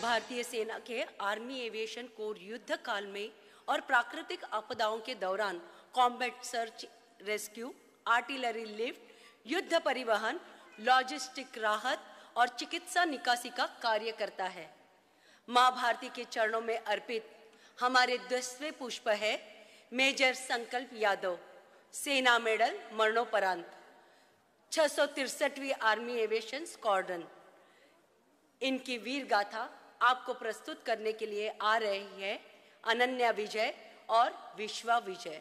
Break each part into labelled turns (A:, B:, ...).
A: भारतीय सेना के आर्मी एविएशन कोर युद्ध काल में और प्राकृतिक आपदाओं के दौरान combat search rescue, artillery lift, युद्ध परिवहन, लॉजिस्टिक राहत और चिकित्सा निकासी का कार्य करता है। मां भारती के चरणों में अर्पित हमारे 10वें पुष्प है मेजर संकल्प यादव, सेना मेडल मरणोपरांत, 663वीं आर्मी एविएशन स्क्वाड्रन। इनकी वीर गाथा आपको प्रस्तुत करने के लिए आ रही है अनन्या विजय और विश्वा विजय।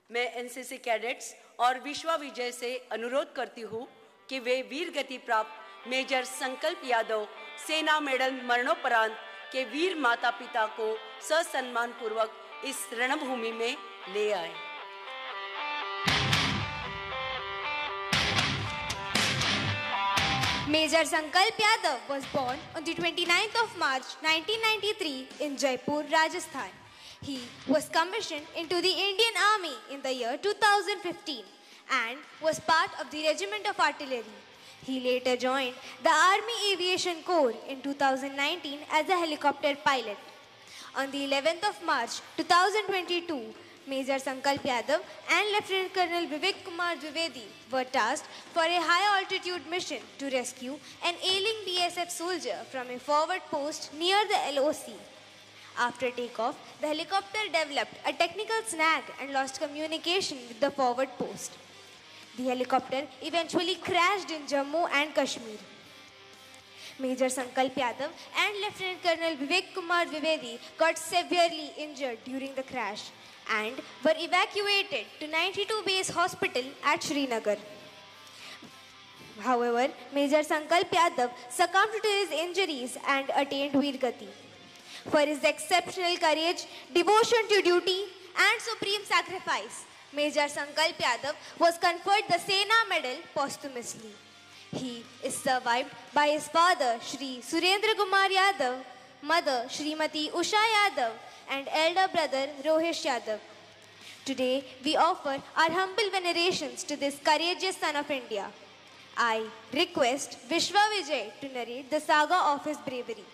A: मैं एनसीसी कैडेट्स और विश्वा विजय से अनुरोध करती हूँ कि वे वीर गति प्राप्त मेजर संकल्प यादव, सेना मेडल मरणोपरांत के वीर माता पिता को ससम्मान पूर्वक इस रणभूमि में ले आए।
B: Major Sankalp Yadav was born on the 29th of March 1993 in Jaipur, Rajasthan. He was commissioned into the Indian Army in the year 2015 and was part of the Regiment of Artillery. He later joined the Army Aviation Corps in 2019 as a helicopter pilot. On the 11th of March 2022, Major Sankalp Yadav and Lieutenant Colonel Vivek Kumar Dwivedi were tasked for a high-altitude mission to rescue an ailing BSF soldier from a forward post near the LOC. After takeoff, the helicopter developed a technical snag and lost communication with the forward post. The helicopter eventually crashed in Jammu and Kashmir. Major Sankalp Yadav and Lieutenant Colonel Vivek Kumar Dwivedi got severely injured during the crash and were evacuated to 92 Base Hospital at Srinagar. However, Major Sankalp Yadav succumbed to his injuries and attained Veer Gati. For his exceptional courage, devotion to duty and supreme sacrifice, Major Sankalp Yadav was conferred the Sena Medal posthumously. He is survived by his father, Shri Surendra Kumar Yadav, mother, Shrimati Usha Yadav, and elder brother, Rohesh Yadav. Today, we offer our humble venerations to this courageous son of India. I request Vishwa Vijay to narrate the saga of his bravery.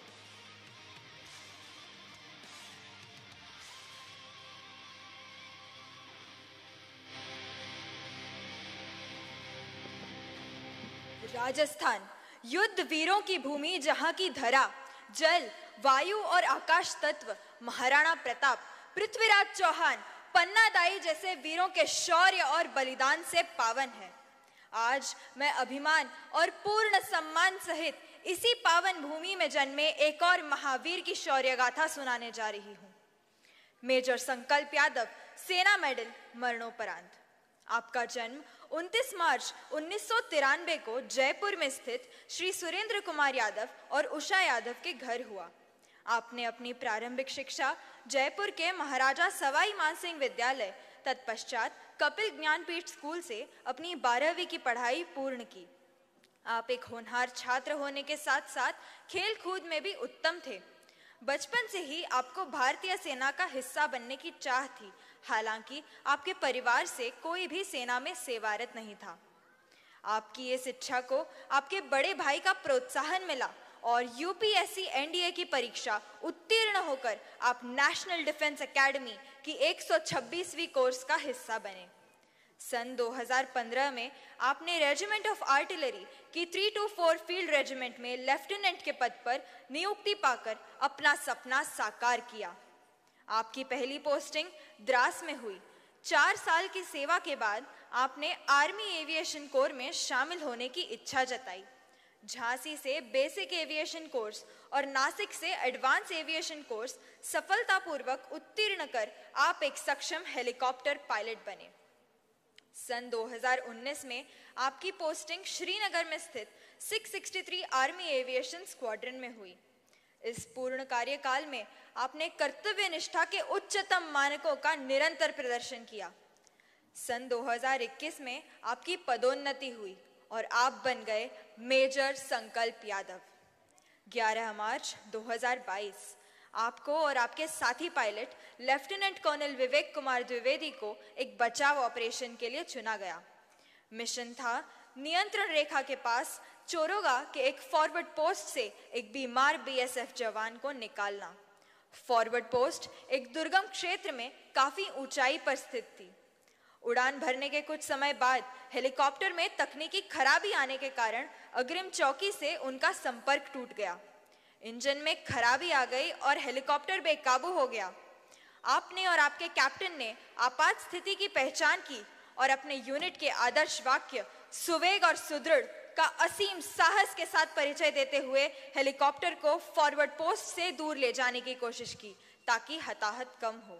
C: Rajasthan, युद्ध वीरों की भूमि, जहां की धरा, जल, वायु और आकाश तत्व महाराणा प्रताप, पृथ्वीराज चौहान, पन्नादाई जैसे वीरों के शौर्य और बलिदान से पावन है। आज मैं अभिमान और पूर्ण सम्मान सहित इसी पावन भूमि में जन्मे एक और महावीर की शौर्य गाथा सुनाने जा रही हूँ। मेजर संकल्प यादव, सेना मेडल मरणोपरांत। आपका जन्म 29 मार्च 1993 को जयपुर में स्थित श्री सुरेंद्र कुमार यादव और उषा यादव के घर हुआ। आपने अपनी प्रारंभिक शिक्षा जयपुर के महाराजा सवाई मानसिंह विद्यालय तत्पश्चात कपिल ज्ञानपीठ स्कूल से अपनी 12वीं की पढ़ाई पूर्ण की। आप एक होनहार छात्र होने के साथ साथ खेल कूद में भी उत्तम थे। बचपन से ही आपको भारतीय सेना का हिस्सा बनने की चाह थी, हालांकि आपके परिवार से कोई भी सेना में सेवारत नहीं था। आपकी इस इच्छा को आपके बड़े भाई का प्रोत्साहन मिला और यूपीएससी एनडीए की परीक्षा उत्तीर्ण होकर आप नेशनल डिफेंस एकेडमी की 126वीं कोर्स का हिस्सा बने। सन 2015 में आपने रेजिमेंट ऑफ आर्टिलरी की 324 फील्ड रेजिमेंट में लेफ्टिनेंट के पद पर नियुक्ति पाकर अपना सपना साकार किया। आपकी पहली पोस्टिंग द्रास में हुई। 4 साल की सेवा के बाद आपने आर्मी एविएशन कोर में शामिल होने की इच्छा जताई। झांसी से बेसिक एविएशन कोर्स और नासिक से एडवांस एविएशन कोर्स सफलतापूर्वक उत्तीर्ण कर आप एक सक्षम हेलीकॉप्टर पायलट बने। सन 2019 में आपकी पोस्टिंग श्रीनगर में स्थित 663 आर्मी एविएशन स्क्वाड्रन में हुई। इस पूर्ण कार्यकाल में आपने कर्तव्य निष्ठा के उच्चतम मानकों का निरंतर प्रदर्शन किया। सन 2021 में आपकी पदोन्नति हुई और आप बन गए मेजर संकल्प यादव। 11 मार्च 2022 आपको और आपके साथी pilot lieutenant colonel Vivek Kumar Dwivedi को एक बचाव ऑपरेशन के लिए चुना गया। मिशन था नियंत्रण रेखा के पास चोरोगा के एक फॉरवर्ड पोस्ट से एक बीमार बीएसएफ जवान को निकालना। फॉरवर्ड पोस्ट एक दुर्गम क्षेत्र में काफी ऊंचाई पर स्थित थी। उड़ान भरने के कुछ समय बाद हेलीकॉप्टर में तकनीकी खराबी आने के कारण अग्रिम चौकी से उनका संपर्क टूट गया। इंजन में खराबी आ गई और हेलीकॉप्टर बेकाबू हो गया। आपने और आपके कैप्टन ने आपात स्थिति की पहचान की और अपने यूनिट के आदर्श वाक्य सुवेग और सुदृढ़ का असीम साहस के साथ परिचय देते हुए हेलीकॉप्टर को फॉरवर्ड पोस्ट से दूर ले जाने की कोशिश की ताकि हताहत कम हो।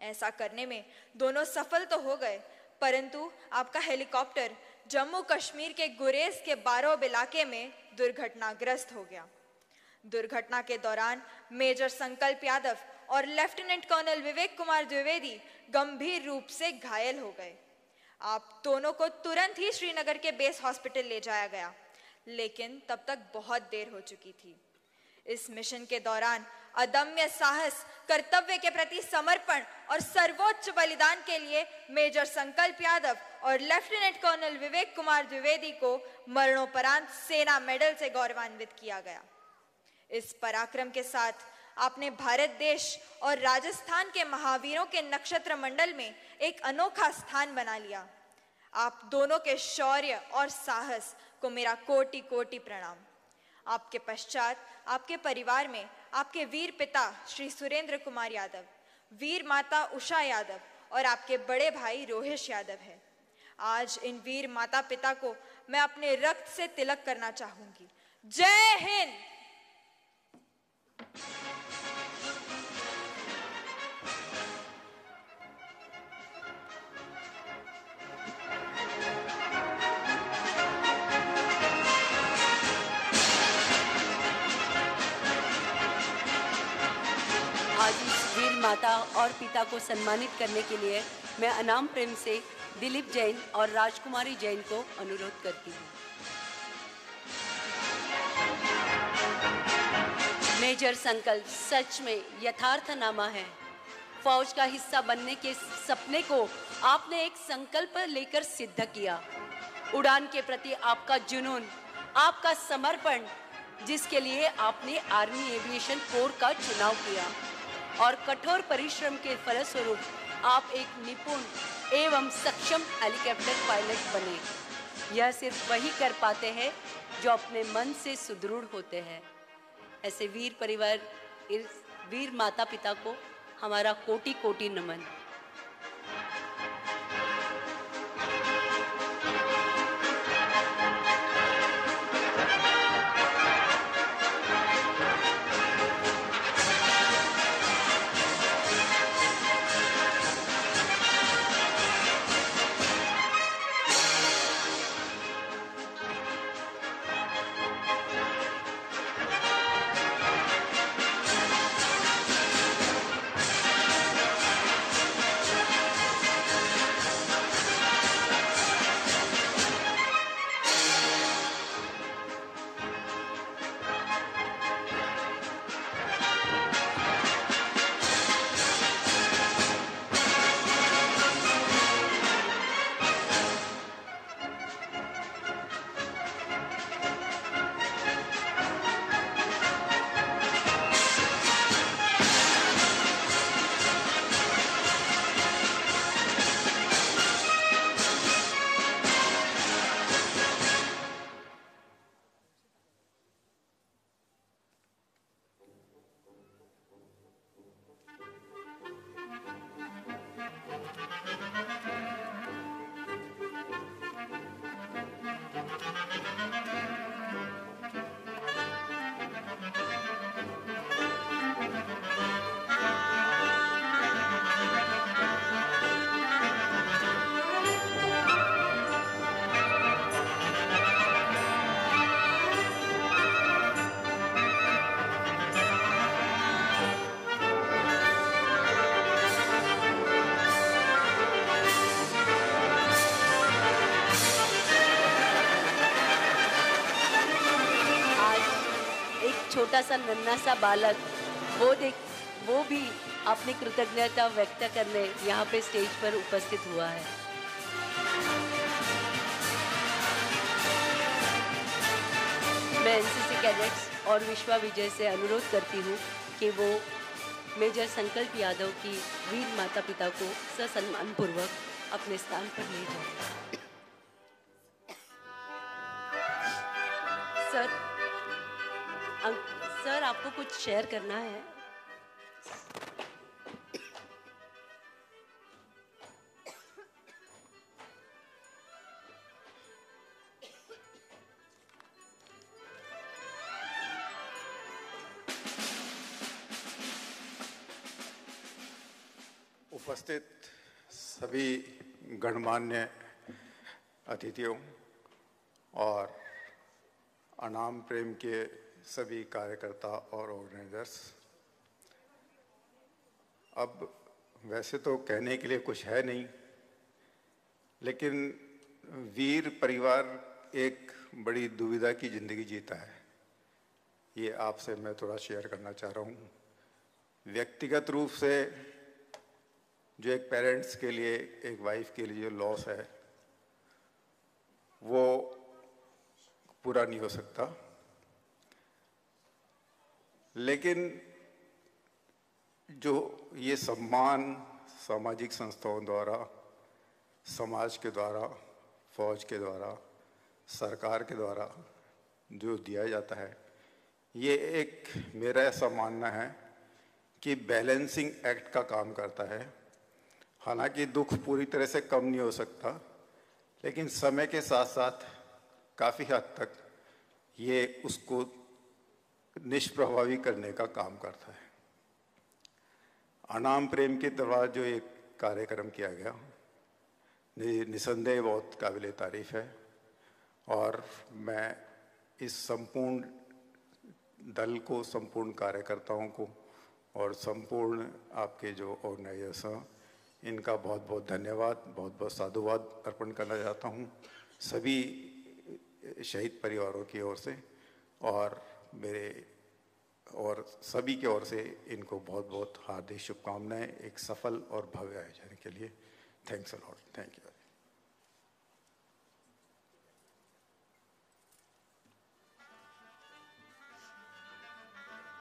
C: ऐसा करने में दोनों सफल तो हो गए, परंतु आपका हेलीकॉप्टर जम्मू कश्मीर के गुरेज के बारोब इलाके में दुर्घटनाग्रस्त हो गया। दुर्घटना के दौरान मेजर संकल्प यादव और लेफ्टिनेंट कर्नल विवेक कुमार द्विवेदी गंभीर रूप से घायल हो गए। आप दोनों को तुरंत ही श्रीनगर के बेस हॉस्पिटल ले जाया गया, लेकिन तब तक बहुत देर हो चुकी थी। इस मिशन के दौरान अदम्य साहस, कर्तव्य के प्रति समर्पण और सर्वोच्च बलिदान के लिए मेजर संकल्प यादव और लेफ्टिनेंट कर्नल विवेक कुमार द्विवेदी को मरणोपरांत सेना मेडल से गौरवान्वित किया गया। इस पराक्रम के साथ आपने भारत देश और राजस्थान के महावीरों के नक्षत्र मंडल में एक अनोखा स्थान बना लिया। आप दोनों के शौर्य और साहस को मेरा कोटि कोटि प्रणाम। आपके पश्चात आपके परिवार में आपके वीर पिता श्री सुरेंद्र कुमार यादव, वीर माता उषा यादव और आपके बड़े भाई रोहिश यादव है। आज इन वीर माता पिता को मैं अपने रक्त से तिलक करना चाहूंगी। जय हिंद।
A: आज इस वीर माता और पिता को सम्मानित करने के लिए मैं अनाम प्रेम से दिलीप जैन और राजकुमारी जैन को अनुरोध करती हूँ। मेजर संकल्प सच में यथार्थनामा है। फौज का हिस्सा बनने के सपने को आपने एक संकल्प लेकर सिद्ध किया। उड़ान के प्रति आपका जुनून, आपका समर्पण, जिसके लिए आपने आर्मी एविएशन कोर का चुनाव किया और कठोर परिश्रम के फलस्वरूप आप एक निपुण एवं सक्षम हेलीकॉप्टर पायलट बने। यह सिर्फ वही कर पाते हैं जो अपने मन से सुदृढ़ होते हैं। ऐसे वीर परिवार, वीर माता पिता को हमारा कोटि कोटि नमन। छोटा सा नन्हा सा बालक, वो भी अपनी कृतज्ञता व्यक्त करने यहाँ पे स्टेज पर उपस्थित हुआ है। मैं एनसीसी कैडेट्स और विश्वा विजय से अनुरोध करती हूँ कि वो मेजर संकल्प यादव की वीर माता पिता को ससम्मान पूर्वक अपने स्थान पर ले जाएं। सर, सर आपको कुछ शेयर करना है?
D: उपस्थित सभी गणमान्य अतिथियों और अनाम प्रेम के सभी कार्यकर्ता और ऑर्गेनाइजर्स, अब वैसे तो कहने के लिए कुछ है नहीं, लेकिन वीर परिवार एक बड़ी दुविधा की ज़िंदगी जीता है। ये आपसे मैं थोड़ा शेयर करना चाह रहा हूँ। व्यक्तिगत रूप से जो एक पेरेंट्स के लिए, एक वाइफ के लिए जो लॉस है, वो पूरा नहीं हो सकता, लेकिन जो ये सम्मान सामाजिक संस्थाओं द्वारा, समाज के द्वारा, फौज के द्वारा, सरकार के द्वारा जो दिया जाता है, ये एक मेरा ऐसा मानना है कि बैलेंसिंग एक्ट का काम करता है। हालांकि दुख पूरी तरह से कम नहीं हो सकता, लेकिन समय के साथ साथ काफ़ी हद तक ये उसको निष्प्रभावी करने का काम करता है। अनाम प्रेम के द्वारा जो एक कार्यक्रम किया गया, निसंदेह बहुत काबिल तारीफ है, और मैं इस संपूर्ण दल को, संपूर्ण कार्यकर्ताओं को और संपूर्ण आपके जो ऑर्गेनाइजर्स हैं, इनका बहुत बहुत धन्यवाद, बहुत बहुत साधुवाद अर्पण करना चाहता हूँ सभी शहीद परिवारों की ओर से, और मेरे और सभी की ओर से इनको बहुत बहुत हार्दिक शुभकामनाएं एक सफल और भव्य आयोजन के लिए। Thanks a lot. Thank you.